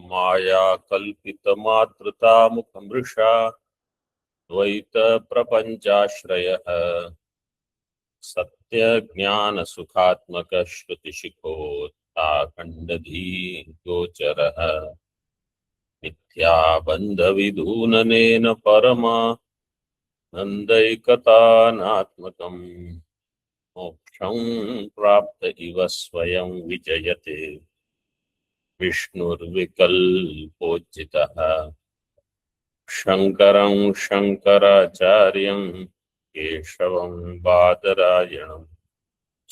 माया कल्पितमातृतामुखमृषा द्वैत प्रपंचाश्रयः सत्य ज्ञान सुखात्मक श्रुतिशिखोत्थाखण्डधी गोचरः मिथ्या बंध विधूननेन परमा नन्दैकतानात्मकम् मोक्षं प्राप्त इव स्वयं विजयते विष्णुर्विकल्पोचितः शंकरं शंकराचार्यं केशवं बादरायणं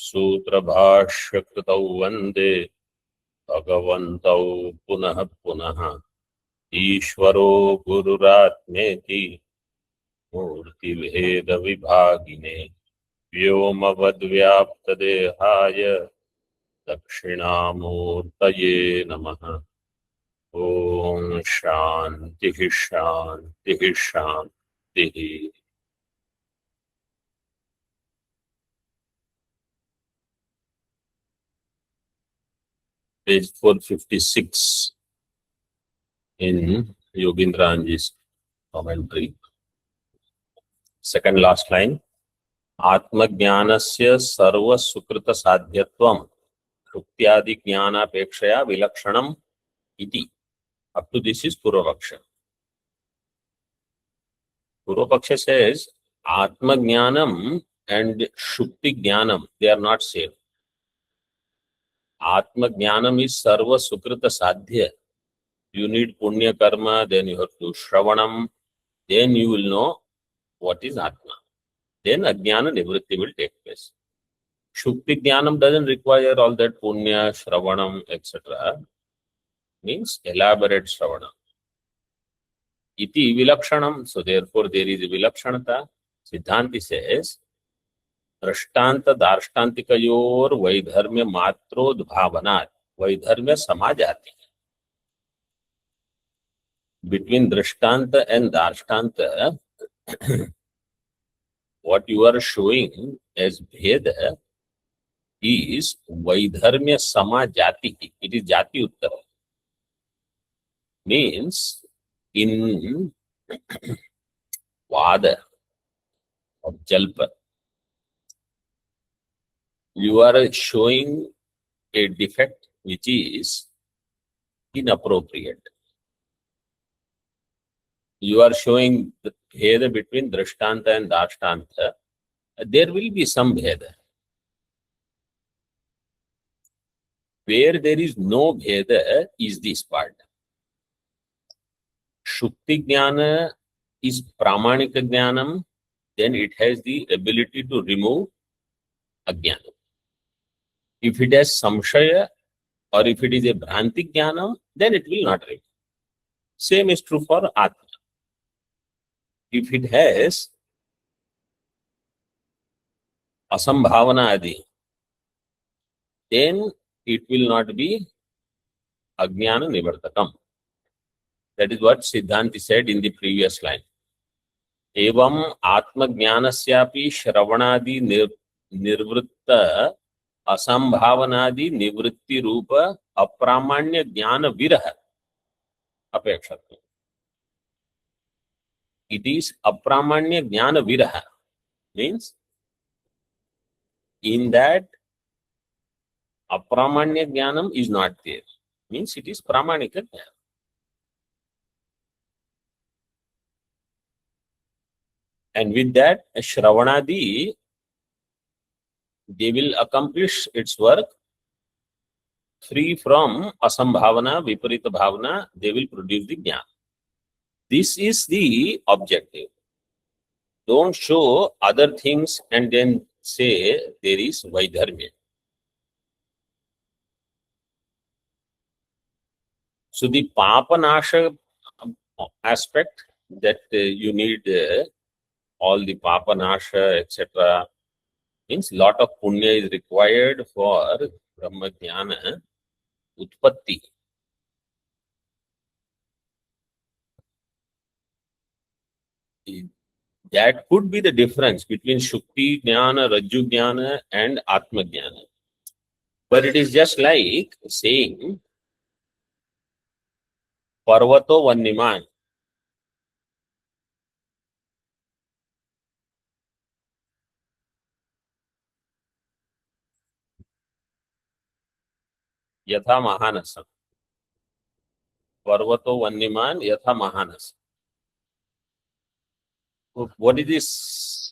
सूत्रभाष्यकृतौ वन्दे भगवन्तौ पुनः पुनः ईश्वरो गुरुरात्मेति मूर्तिभेदविभागिने व्योमवद्व्याप्तदेहाय दक्षिणामूर्तये नमः। ओम शांति शांति शांति। Page 456 in Yogindranji's commentary. Second last line. आत्मज्ञानस्य सर्वसुकृत साध्यत्वं शुक्त्यादि ज्ञानापेक्षया विलक्षणम् इति. Up to this is Purvapaksha. Purvapaksha says Atma Jnanam and Shukti Jnanam, they are not same. Atma Jnanam is Sarva Sukrita Sadhya. You need Punya Karma, then you have to Shravanam, then you will know what is Atma. Then Ajnana Nivritti will take place. Shukti Jnanam doesn't require all that Punya, Shravanam, etc. Means elaborate Shravanam. Iti Vilakshanam. So therefore there is a Vilakshanata. Siddhanti says, Drashtanta Darshantikayor Vaidharmya Matrodbhavanat. Vaidharmya Samajati. Between Drishtanta and Darshtanta, what you are showing as Bheda is Vaidharmya Samajati. It is Jati Uttara. Means in Vada of Jalpa, you are showing a defect which is inappropriate. You are showing the bheda between Drishtanta and Darshtanta. There will be some bheda. Where there is no bheda is this part. Shukti Jnana is Pramanika Jnanam, then it has the ability to remove Ajnana. If it has Samshaya or if it is a Bhranti Jnanam, then it will not remove. Same is true for Atma. If it has Asambhavana Adi, then it will not be Ajnana Nivartakam. That is what Siddhanti said in the previous line. Evam Atma Jnanasyapi Shravanadi Nirvritta Asambhavanadi Nivritti Rupa Apramanya Jnana Viraha Apekshatu. It is Apramanya Jnana Viraha. Means in that Apramanya Jnanam is not there. Means it is Pramanika Jnana. And with that, Shravanadi, they will accomplish its work free from Asambhavana, Viparita Bhavana, they will produce the Jnana. This is the objective. Don't show other things and then say there is Vaidharmya. So the Papanasha aspect that you need all the Papanasha, etc. means lot of Punya is required for Brahma Jnana Utpatti. That could be the difference between Shukti Jnana, Rajju Jnana and Atma Jnana. But it is just like saying पर्वतो वन्यमान यथा महानस. पर्वतो वन्यमान यथा Mahanas. What is this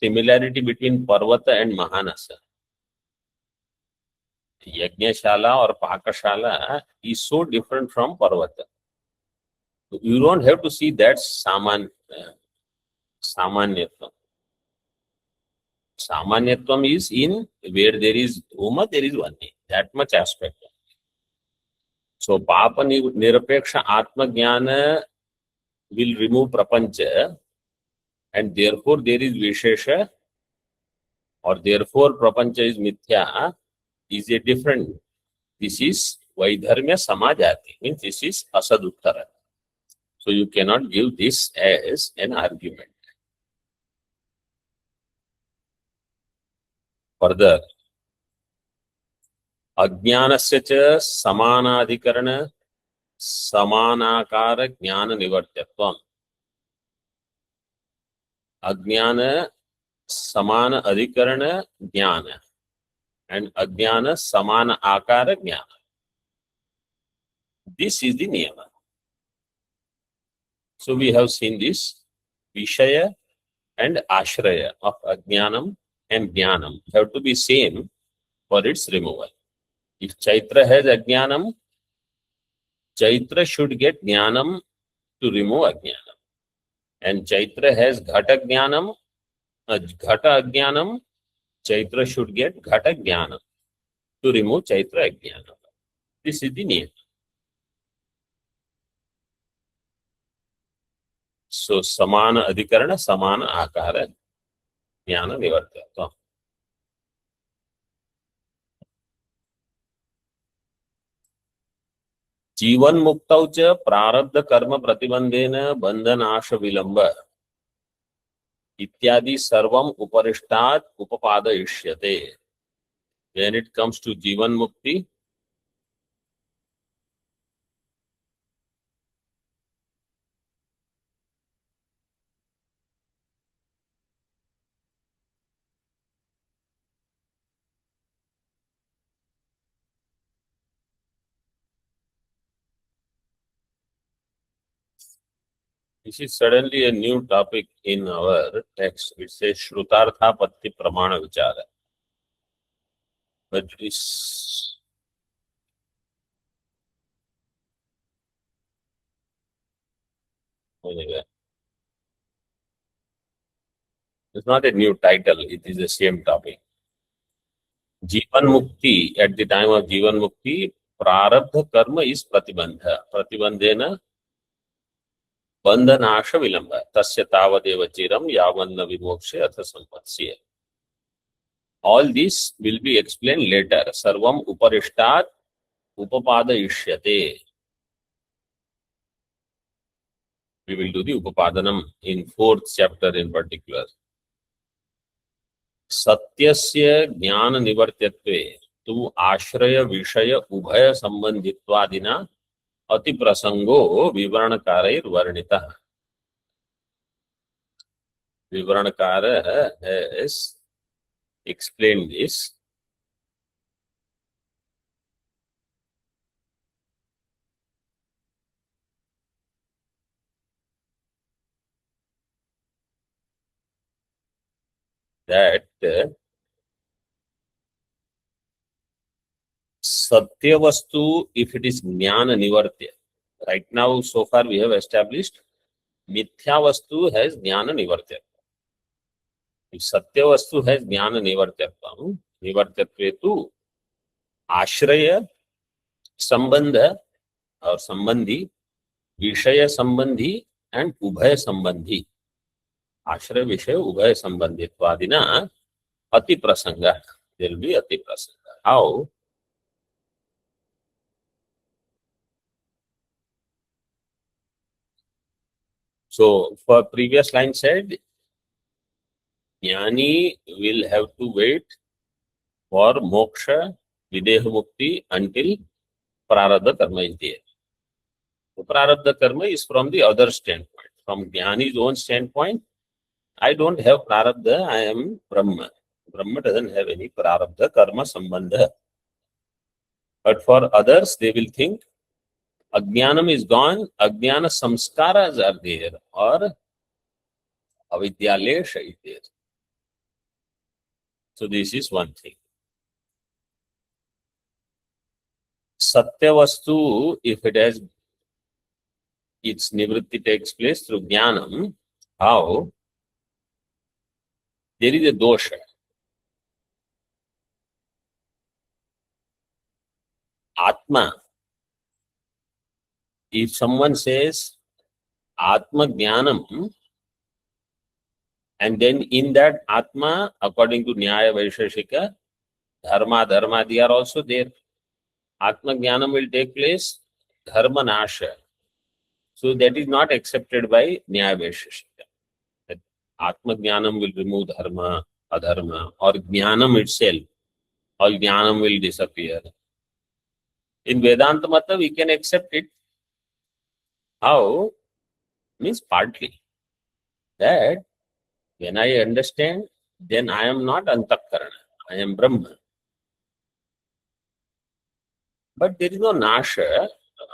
similarity between Parvata and Mahanasa? Yajñashala or Pakashala is so different from Parvata. You don't have to see that Samanyatvam. Samanyatvam is in where there is Uma, there is Vani. That much aspect. So Papa Nirapeksha Atma Jnana will remove Prapancha, and therefore there is Vishesha, or therefore Prapancha is Mithya, is a different. This is Vaidharmya Samajati, means this is Asaduttara. So you cannot give this as an argument. Further, Ajnanasya cha Samanadhikarana Samanakara Jnana Nivartyatvam. Ajnana Samana Adhikarana Jnana and Ajnana Samana Akara Jnana. This is the niyama. So we have seen this Vishaya and Ashraya of Ajnanam and Jnanam have to be same for its removal. If Chaitra has Ajnanam, Chaitra should get Jnanam to remove Ajnanam. And Chaitra has Ghata Jnanam, Ghata Ajnanam, Chaitra should get Ghata Jnanam to remove Chaitra Ajnanam. This is the name. So Samana Adhikarana, Samana Akara, Jnana Nivartyatvam. जीवन मुक्तौ च प्रारब्ध कर्म प्रतिबंधेन बंधनाश विलंब इत्यादि सर्वम उपरिष्टात् उपपादयिष्यते. When it comes to जीवन मुक्ति, this is suddenly a new topic in our text. It says Shrutartha Patti Pramana Vichara. But this anyway, it's not a new title, it is the same topic. Jivan Mukti, at the time of Jivan Mukti, Prarabdha Karma is Pratibandha. Pratibandhena Bandhanasha Vilamba. Tasya Tavadeva Chiram Yavanna Vimokshe Atha Sampatsya. All this will be explained later. Sarvam Uparishtat Upapadayishyate. We will do the Upapadanam in 4th chapter in particular. Satyasya Jnana Nivartyatve tu Ashraya Vishaya Ubhaya Sambandhitvadina Ati Prasango Vivaranakarair Varnita. Vivaranakara has explained this. That Satya Vastu, if it is Jnana Nivartya, right now so far we have established Mithya Vastu has Jnana Nivartya. If Satya Vastu has Jnana Nivartyatvam, Nivartyatve tu Ashraya Sambandha or Sambandhi, Vishaya Sambandhi and Ubhaya Sambandhi. Ashraya Vishaya Ubhaya Sambandhitvadina Ati Prasanga. There will be Ati Prasanga. How? So, for previous line said, Jnani will have to wait for moksha, videha mukti until prarabdha karma is there. Prarabdha karma is from the other standpoint. From Jnani's own standpoint, I don't have prarabdha, I am Brahma. Brahma doesn't have any prarabdha karma sambandha. But for others, they will think Ajnanam is gone, Ajnana samskaras are there, or avidyalesha is there. So this is one thing. Satya Vastu, if it has its nivritti takes place through Jnanam, how? There is a dosha. Atma. If someone says Atma Jnanam, and then in that Atma, according to Nyaya Vaisheshika, Dharma, they are also there. Atma Jnanam will take place, Dharma Nasha. So that is not accepted by Nyaya Vaisheshika. That Atma Jnanam will remove Dharma, Adharma, or Jnanam itself. All Jnanam will disappear. In Vedanta Mata, we can accept it. How? Means partly. That when I understand, then I am not Antakarana. I am Brahma. But there is no Nasha.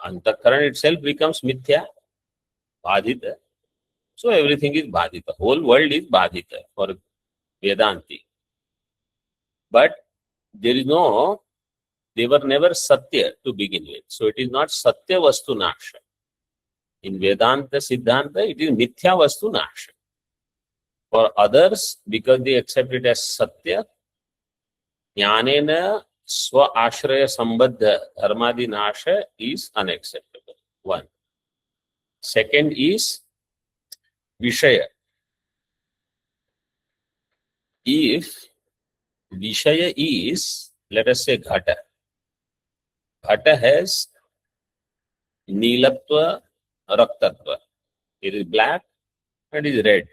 Antakarana itself becomes Mithya, Bhadita. So everything is Bhadita. Whole world is Bhadita for Vedanti. But there is no, they were never Satya to begin with. So it is not Satya Vastu Nasha. In Vedanta Siddhanta, it is Mithya Vastu Nasha. For others, because they accept it as Satya, Jnanena Swa Ashraya Sambandha Dharmadi Nasha is unacceptable. One. Second is Vishaya. If Vishaya is, let us say, Ghata. Ghata has Neelatva, Raktatva. It is black and is red.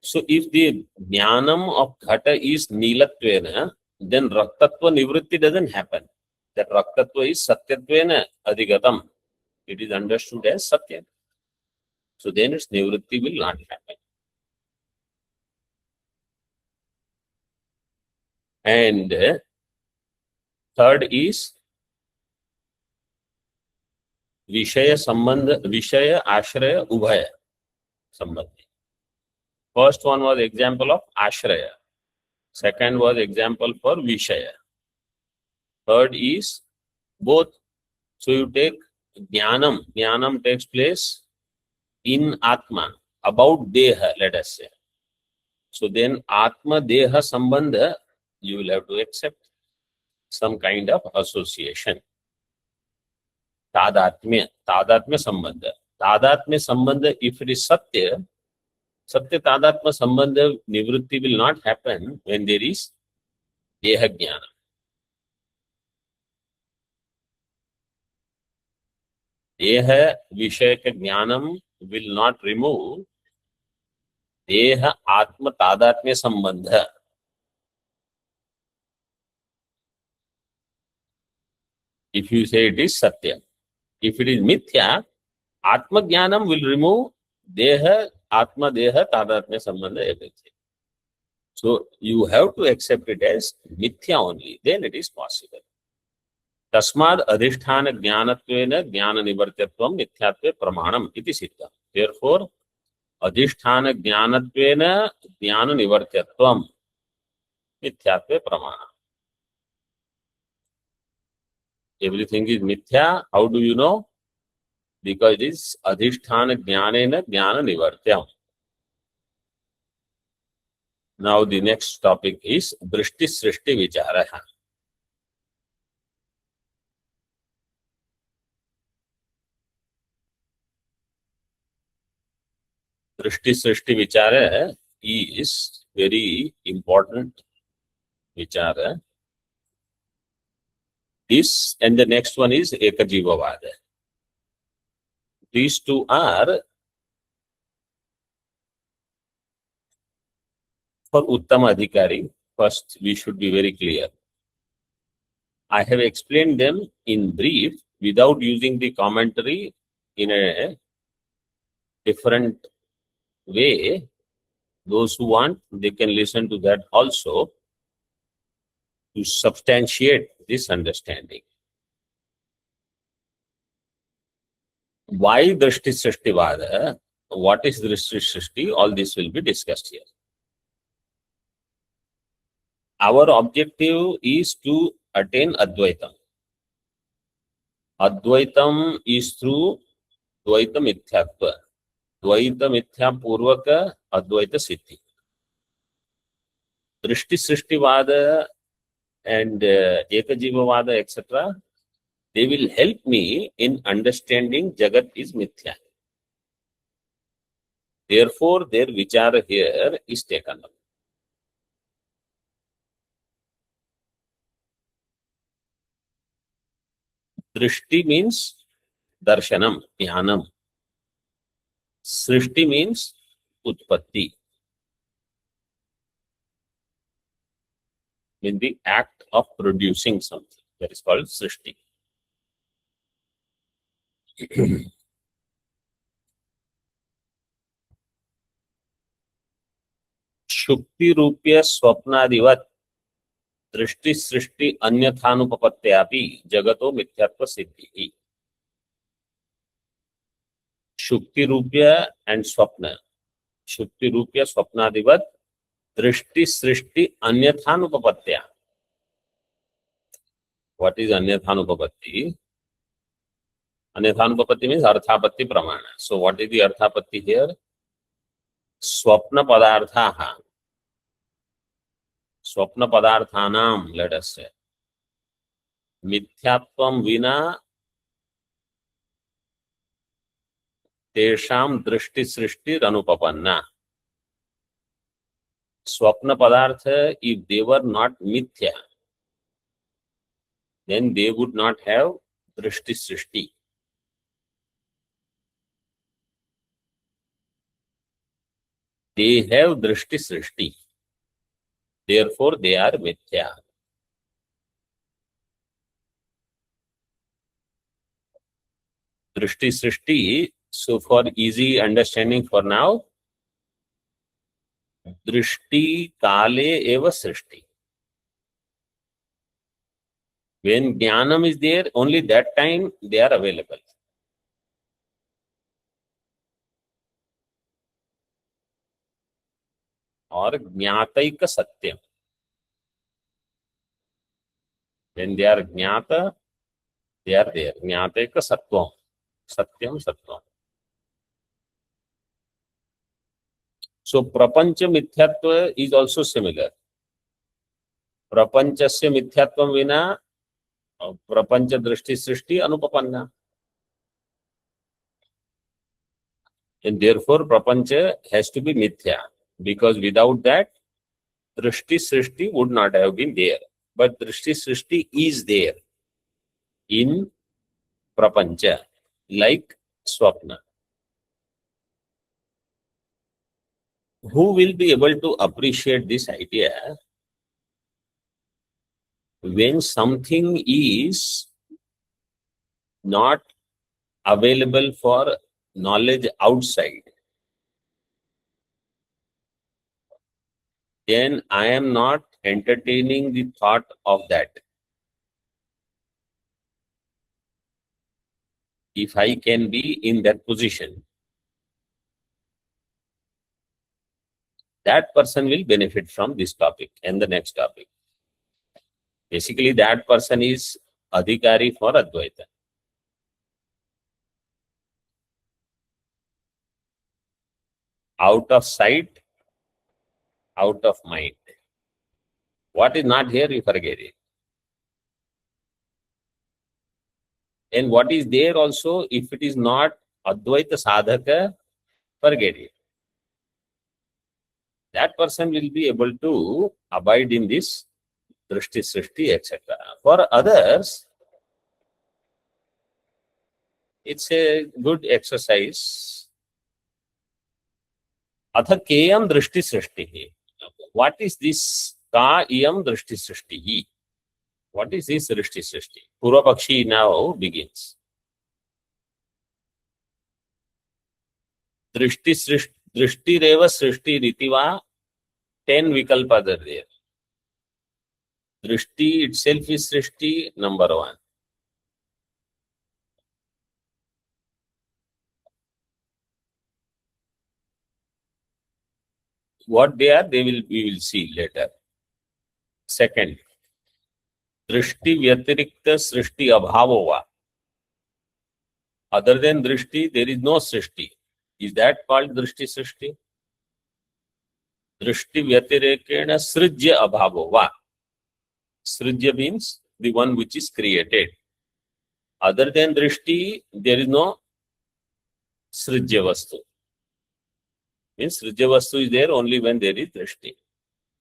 So if the Jnanam of Ghata is Neelatvena, then Raktatva Nivritti doesn't happen. That Raktatva is Satyatvena Adhigatam. It is understood as Satya. So then its Nivritti will not happen. And third is Vishaya Sambandha, Vishaya Ashraya Ubhaya Sambandhi. First one was example of Ashraya. Second was example for Vishaya. Third is both. So you take Jnanam. Jnanam takes place in Atma, about Deha, let us say. So then Atma Deha Sambandha, you will have to accept some kind of association. Tadatmya Sambandha. Tadatmya Sambandha, if it is Satya, Satya Tadatma Sambandha Nivritti will not happen when there is Deha Jnana. Deha Vishayaka Jnanam will not remove Deha Atma Tadatmya Sambandha. If you say it is Satya. If it is Mithya, Atma Jnanam will remove Deha, Atma Deha, Tadatmya Sambandha, everything. So you have to accept it as Mithya only, then it is possible. Tasmad Adhisthana Jnanatvena Jnana Nivartyatvam Mithyatve Pramanam iti siddha. Therefore, Adhisthana Jnanatvena Jnana Nivartyatvam Mithyatve Pramanam. Everything is Mithya. How do you know? Because it is Adhisthana Jnanena Jnana Nivartyam. Now the next topic is Drishti Srishti Vicharaha. Drishti Srishti Vichara is very important Vichara. This and the next one is Ekajivavada. These two are for Uttama Adhikari. First, we should be very clear. I have explained them in brief without using the commentary in a different way. Those who want, they can listen to that also to substantiate this understanding. Why Drishti Srishtivada? What is Drishti Srishti? All this will be discussed here. Our objective is to attain Advaitam. Advaitam is through Dvaita Mithyatva. Dvaita Mithya Purvaka Advaita Siddhi. Drishti Srishtivada and Ekajivavada, etc., they will help me in understanding Jagat is Mithya. Therefore, their vichara here is taken up. Drishti means darshanam, jnanam. Srishti means utpatti. In the act of producing something. That is called Srishti. Shukti Rupya Swapnadivat Drishti Srishti Anyathanupapatyapi Jagato Mithyatva Siddhi. Shukti Rupya and Swapna. Shukti Rupya Swapnadivat Drishti Srishti Anyathanupapatya. What is Anyathanupapatti? Anyathanupapatti means Arthapatti Pramana. So what is the Arthapatti here? Swapna Padarthaha. Swapna Padarthanam, let us say. Mithyatvam Vina Tesham Drishti Srishti Ranupapanna. Swapna Padartha, if they were not Mithya, then they would not have Drishti Srishti. They have Drishti Srishti. Therefore, they are Mithya. Drishti Srishti, so for easy understanding for now, Drishti Kale Eva Srishti. When Jnanam is there, only that time they are available. Or Jnataika Satyam. When they are Jnata, they are there. Jnataika Sattvam. Satyam Sattvam. So Prapancha Mithyatva is also similar. Prapanchasya Mithyatvam Vina Prapancha Drishti Srishti Anupapanna. And therefore Prapancha has to be Mithya. Because without that, Drishti Srishti would not have been there. But Drishti Srishti is there in Prapancha, like Swapna. Who will be able to appreciate this idea? When something is not available for knowledge outside, then I am not entertaining the thought of that. If I can be in that position, that person will benefit from this topic and the next topic. Basically, that person is Adhikari for Advaita. Out of sight, out of mind. What is not here, you forget it. And what is there also, if it is not Advaita Sadhaka, forget it. That person will be able to abide in this Drishti, Srishti, etc. For others, it's a good exercise. Atha keyam Drishti, Srishti. What is this ka iyam Drishti, Srishti? What is this Drishti Srishti? Purva Pakshi now begins. Drishti Srishti, Drishti Reva Srishti Ritiva, 10 Vikalpas are there. Drishti itself is Srishti, number 1. What they are, we will see later. Second, Drishti Vyatirikta Srishti Abhavova. Other than Drishti, there is no Srishti. Is that called Drishti Srishti? Drishti Vyatirekena Srijya Abhavova. Srijya means the one which is created. Other than Drishti, there is no Srijya Vastu. Means Srijya Vastu is there only when there is Drishti.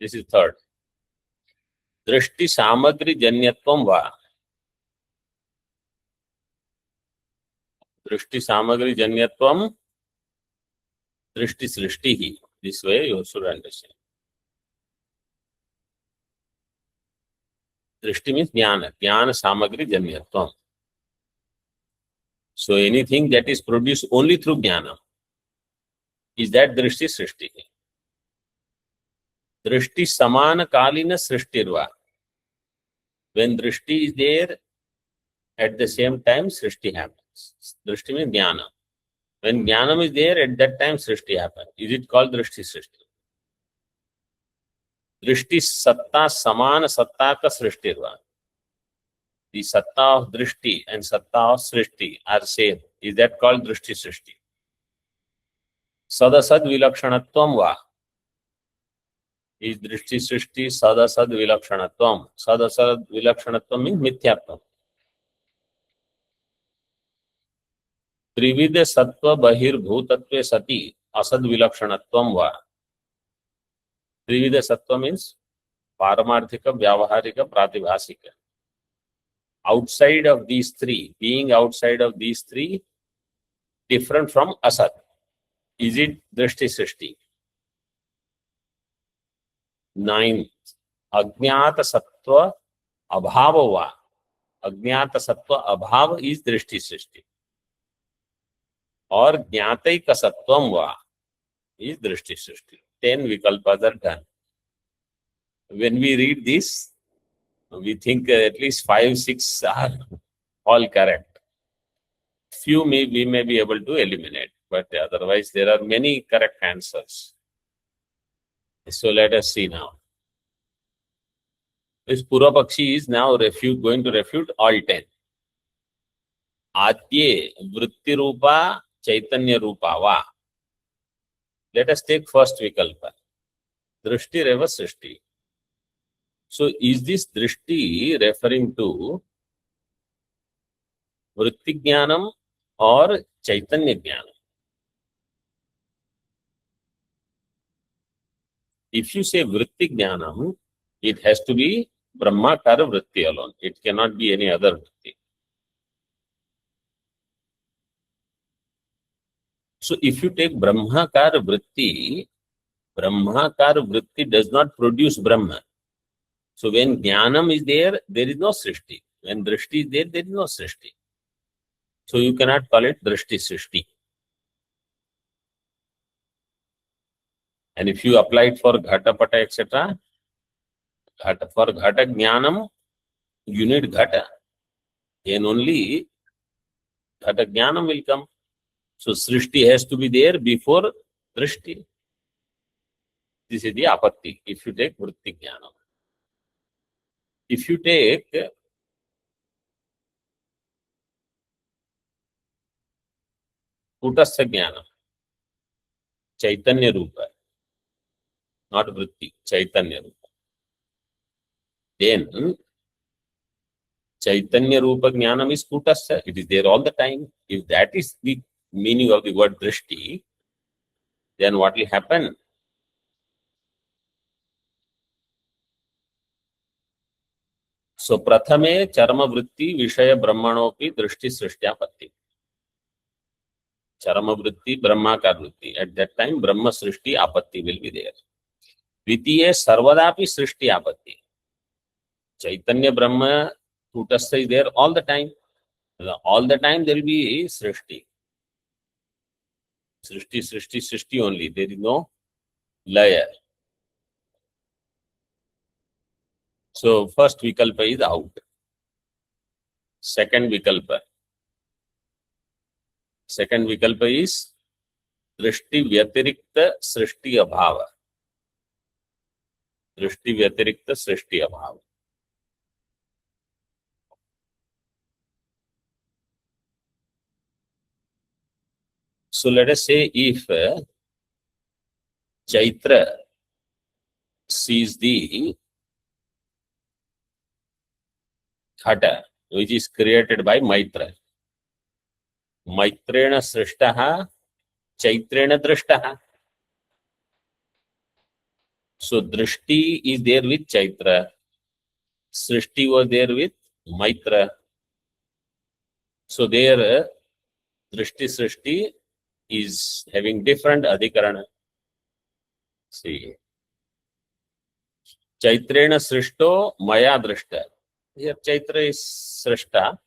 This is third. Drishti Samagri Janyatvam Va. Drishti Samagri Janyatvam Drishti Srishtihi. This way you should understand. Drishti means Jnana. Jnana Samagri Janyatvam. So anything that is produced only through Jnana, is that Drishti Srishti. Drishti Samana Kalina Srishtirva. When Drishti is there, at the same time Srishti happens. Drishti means Jnana. When Jnanam is there, at that time Srishti happens. Is it called Drishti Srishti? Drishti Satta Samana Satta Ka Srishtirva. The Satta of Drishti and Satta of Srishti are same. Is that called Drishti Srishti? Sadasad Vilakshanatvam Va. Is Drishti Srishti Sadasad Vilakshanatvam. Sadasad Vilakshanatvam means Mithyatvam. Trividya Sattva Bahir Bhutatve Sati Asad Vilakshanatvam Va. Trividya Sattva means Paramarthika, Vyavaharika, Pratibhasika. Outside of these three, being outside of these three, different from Asad. Is it Drishti Srishti? 9. Ajnata Sattva Abhavava. Ajnata Sattva Abhav is Drishti Srishti. Or Jnataika Sattvam Va is Drishti Srishti. 10 Vikalpas are done. When we read this, we think at least 5, 6 are all correct. Few we may be able to eliminate, but otherwise there are many correct answers. So let us see now. This Purva Pakshi is now going to refute all 10. Adye Vritti Rupa Chaitanya Rupa Va. Let us take first Vikalpa. Drishti Reva Srishti. So is this Drishti referring to Vritti Jnanam or Chaitanya Jnanam? If you say Vritti Jnanam, it has to be Brahmakara Vritti alone. It cannot be any other Vritti. So if you take Brahmakara Vritti does not produce Brahma. So when Jnanam is there, there is no Srishti. When Drishti is there, there is no Srishti. So you cannot call it Drishti Srishti. And if you apply it for Ghata, Pata, etc., for Ghata Jnanam, you need Ghata. Then only Ghata Jnanam will come. So Srishti has to be there before Drishti. This is the apatti, if you take Vritti Jnanam. If you take Kutastha Jnanam, Chaitanya Rupa, not Vritti, Chaitanya Rupa. Then Chaitanya Rupa Jnanam is Kutastha. It is there all the time. If that is the meaning of the word Drishti, then what will happen? So Prathame Charma Vritti Vishaya Brahmanopi Drishti Srishtapatti. Charma Vritti Brahmakar Vritti. At that time Brahma Srishti Apatti will be there. Vitiye Sarvadapi Srishti Apatti. Chaitanya Brahma Kutastha is there all the time. All the time there will be Srishti. Srishti, Srishti, Srishti only. There is no Laya. So first Vikalpa is out. Second Vikalpa is Drishti Vyatirikta Srishti Abhava. Drishti Vyatirikta Srishti Abhava. So let us say if Chaitra sees the Ghata, which is created by Maitra. Maitrena Srishtaha, Chaitrena Drishtaha. So Drishti is there with Chaitra. Srishti was there with Maitra. So there Drishti Srishti is having different Adhikarana. See. Chaitrena Srishto Maya Drishta. Here Chaitra is Srishta.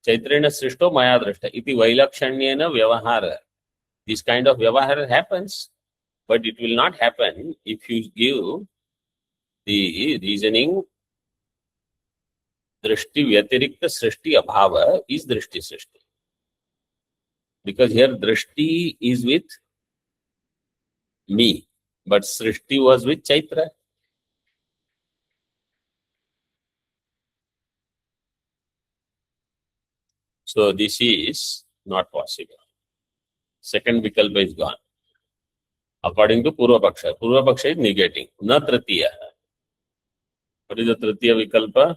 Chaitrena Srishto Maya Drishta. Iti Vailakshanyena Vyavahara. This kind of Vyavahara happens, but it will not happen if you give the reasoning Drishti Vyatirikta Srishti Abhava is Drishti Srishti. Because here Drishti is with me, but Srishti was with Chaitra. So this is not possible. Second Vikalpa is gone. According to Purva Paksha. Purva Paksha is negating. Na Tritiya. What is the Tritiya Vikalpa?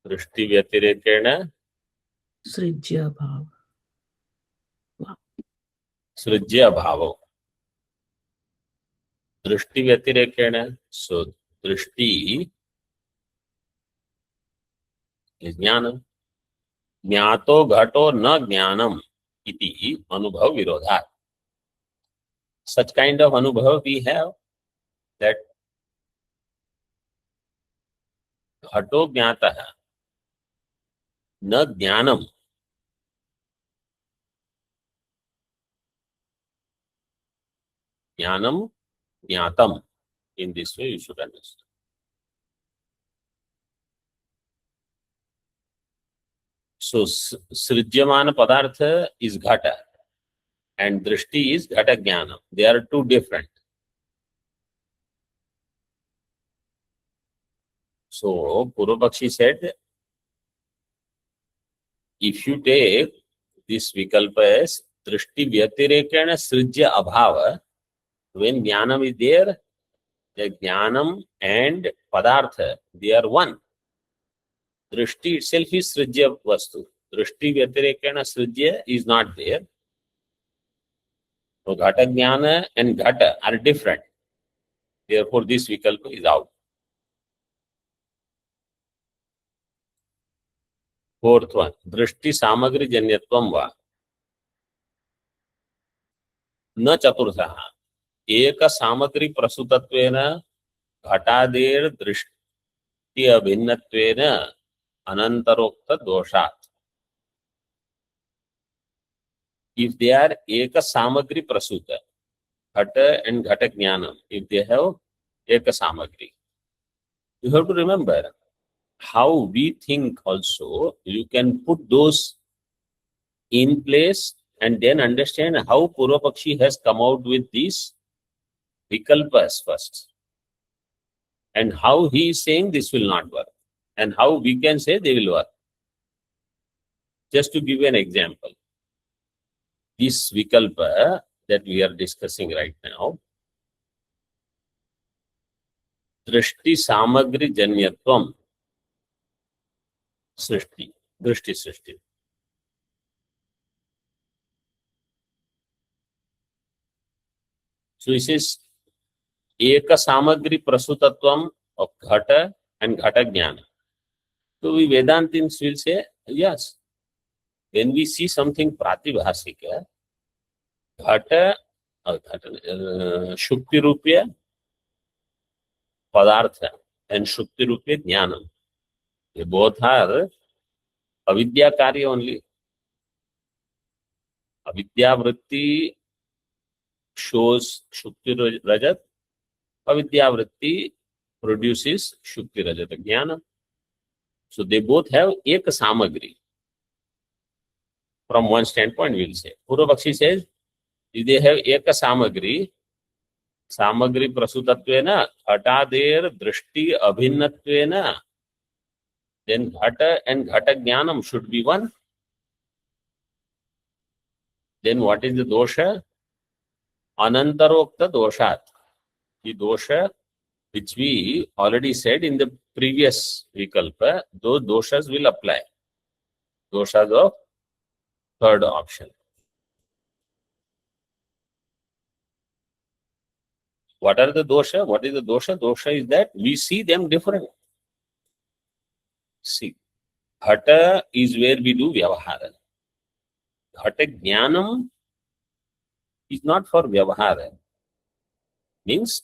Drishti Vyatirekena Srijya Bhava. Srijya Bhava. Drishti Vyatirekena. So Drishti is Jnana. Jnato Ghato Na Jnanam iti Anubhav Virodhat. Such kind of Anubhav we have that Ghato Jnataha Na Jnanam. Jnanam Jnatam. In this way you should understand. So Srijyamana Padartha is Ghata and Drishti is Ghata Jnana. They are two different. So Purvapakshi said, if you take this Vikalpa as Drishti Vyatirekena Srijya Abhava, when Jnanam is there, the Jnanam and Padartha, they are one. Drishti itself is Srijya Vastu. Drishti Vyatirekena Srijya is not there. So Ghata Jnana and Ghata are different. Therefore, this Vikalpa is out. Fourth one, Drishti Samagri Janyatvam Va. Na Chaturthaha. Eka Samagri Prasutattvena Ghatadir Drishti Abhinnatvena Anantarokta Doshat. If they are Eka Samagri Prasuta, Ghata and Ghata Jnanam, if they have Eka Samagri, you have to remember how we think also. You can put those in place and then understand how Purvapakshi has come out with these Vikalpas first. And how he is saying this will not work. And how we can say they will work. Just to give you an example. This Vikalpa that we are discussing right now, Drishti Samagri Janyatvam Srishti. Drishti Srishti. So this is Eka Samagri Prasutatvam of Ghata and Ghata Jnana. So we Vedantins will say, yes, when we see something Pratibhasika, Ghata शुक्ति रूपीय पदार्थ and shukti रूपीय ज्ञानम. They both are avidya karya only. Avidya vritti shows shukti rajat. Avidya vritti produces shukti rajat jnana. So they both have ek samagri. From one standpoint, we will say. Purvapakshi says, if they have ek samagri, सामग्री प्रसूतत्वेन घटादेर दृष्टि अभिन्नत्वेन, then घट and घट ज्ञानम should be one. Then what is the dosha? Anantarokta doshat. The dosha which we already said in the previous vikalpa, those doshas will apply. Doshas of third option. What are the dosha? What is the dosha? Dosha is that we see them different. See, ghata is where we do vyavahara. Ghata jnanam is not for vyavahara. Means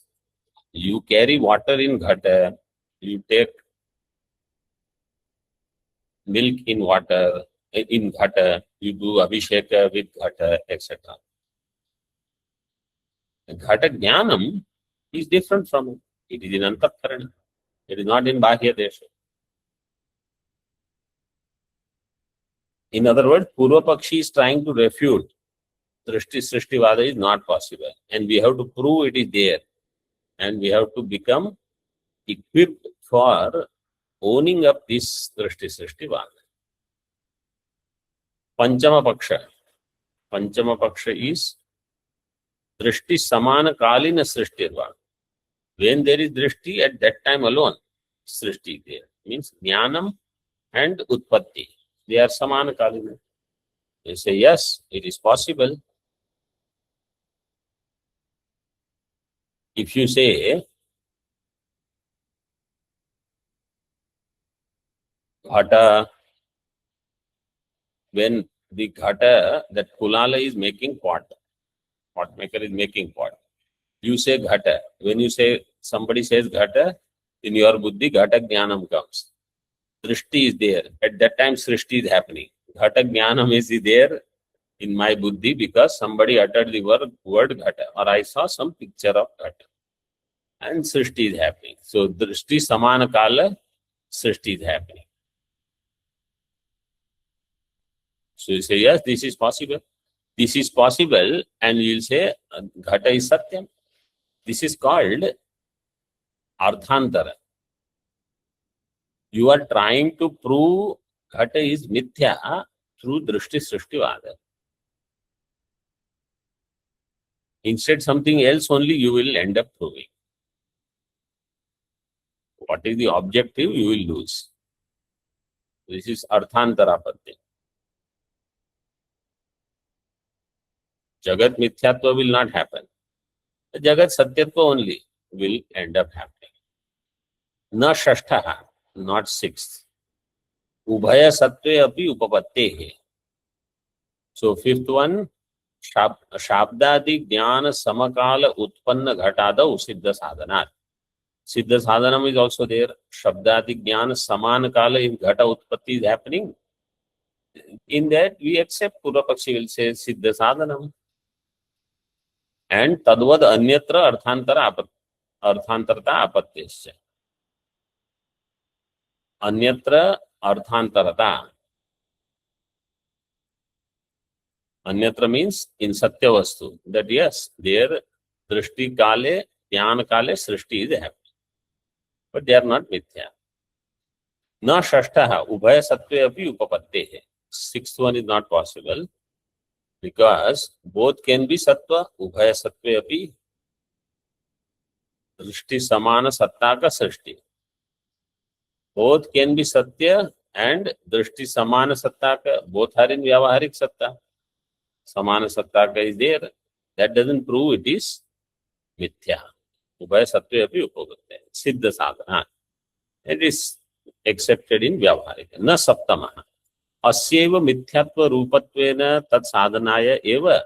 you carry water in ghata, you take milk in water, in ghata, you do abhisheka with ghata, etc. Ghata jnanam is different from it. It is in antakarana. It is not in bahya desha. In other words, Purvapakshi is trying to refute Drishti Srishtivada is not possible. And we have to prove it is there. And we have to become equipped for owning up this Drishti Srishtivada. Panchama Paksha. Panchama Paksha is Drishti Samana Kalina Srishtirvada. When there is Drishti, at that time alone, Srishti there. Means Jnanam and Utpatti. They are Samana Kalina. They say, yes, it is possible. If you say, Ghata, when the Ghata, that Kulala is making pot maker is making pot. You say Ghata. When you say, somebody says Ghata, in your buddhi, Ghata Jnanam comes. Drishti is there. At that time, Srishti is happening. Ghata Jnanam is there in my buddhi because somebody uttered the word Ghata, or I saw some picture of Ghata. And Srishti is happening. So, Drishti Samana Kala, Srishti is happening. So, you say, yes, this is possible. This is possible, and you will say, Ghata is Satyam. This is called Arthantara. You are trying to prove Ghata is Mithya through Drishti Srishtivada. Instead, something else only you will end up proving. What is the objective, you will lose. This is Arthantara Patti. Jagat Mithyatva will not happen. The Jagat Satyatva only will end up happening. Na Shashtaha, not sixth. Ubhaya Sattve api upapattehe. So fifth one, Shabdadi Jnana Samakala Utpanna Ghatadau Siddha Sadhanat. Siddha Sadhanam is also there. Shabdadi Jnana Samanakala, if Ghata Utpatti is happening, in that we accept, Purvapakshi will say Siddha Sadhanam. And Tadvad Anyatra Arthantarata Apatyasya. Anyatra Arthantarata. Anyatra means in Satya Vastu. That yes, there Drishti Kale, Jnana Kale, Srishti is happening. But they are not Mithya. Na Shashtaha, Ubhaya Sattve api upapattehe. Sixth one is not possible. Because both can be Sattva, Ubhaya Sattve api. Drishti Samana Sattaka Srishti. Both can be Satya and Drishti Samana Sattaka. Both are in Vyavaharik Satta. Samana Sattaka is there. That doesn't prove it is Mithya. Ubhaya Sattve api upagatte. Siddha Sadhana. It is accepted in Vyavaharik. Na Saptamaha. Asyeva mithyatva rupattvena tat sadhanaya eva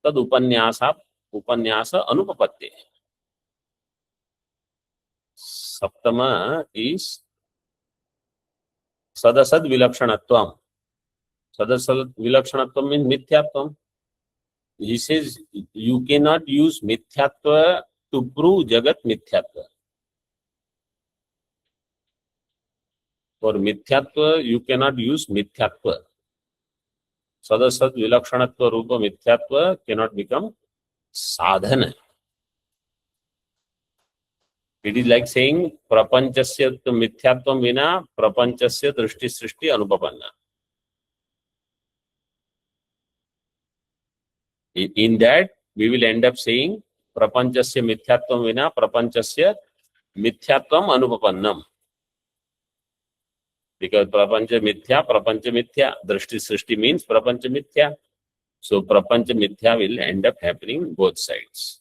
tad upanyasa उपन्यास अनुपपत्ति. Saptama is sadasad vilakshanattvam. Sadasad vilakshanattvam means mithyatvam. He says you cannot use mithyatva to prove jagat mithyatva. For mithyatva, you cannot use mithyatva. Sadasad vilakshanatva rupa mithyatva cannot become sadhana. It is like saying prapanchasya mithyatvam vina prapanchasya drishti srishti anupapanna. In that, we will end up saying prapanchasya mithyatvam vina prapanchasya mithyatvam anupapannam. Because prapancha mithya, drishti srishti means prapancha mithya. So prapancha mithya will end up happening both sides.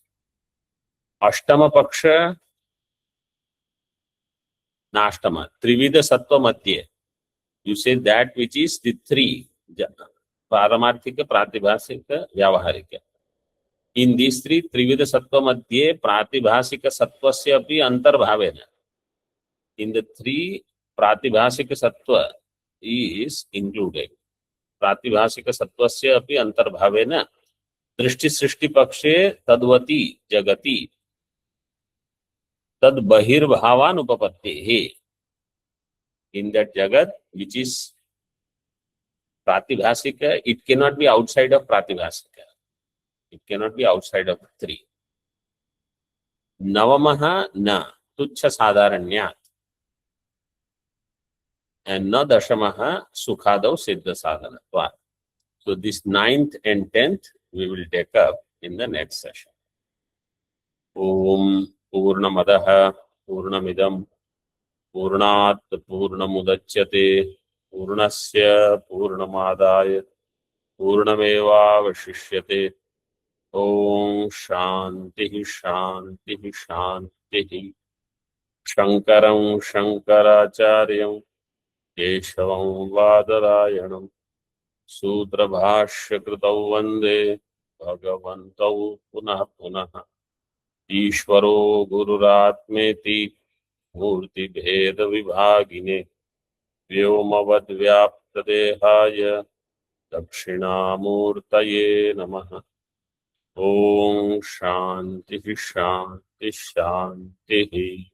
Ashtama paksha, nashtama, trivida sattva madhye. You say that which is the three, paramarthika, pratibhasika, vyavaharika. In these three, trivida sattva madhye, pratibhasika sattvasya api antarbhavena. In the three, pratibhasika sattva is included. Pratibhasika sattvasya api antarbhavena. Drishti srishti pakshe tadvati jagati tad bahirbhavan upapatti. In that jagat, which is pratibhasika, it cannot be outside of pratibhasika. It cannot be outside of three. Navamaha na tuchha sadharanyat. And na dashamaha sukhadav siddha sadhanatvat. So this 9th and 10th we will take up in the next session. Om Purnamadaha Purnamidam Purnat Purnamudachyate Purnasya Purnamadaya Purnameva Vashishyate. Om Shanti Shanti Shanti. Shankaram Shankaracharyam Keshavam Vadarayanam Sutra Bhashya Kritau Vande Bhagavantau Punah Punah. Ishvaro Gururatmeti Murti Bheda Vibhagine Vyomavad Vyaptadehaya Dakshinamurtaye Namaha. Om Shanti Shanti Shanti.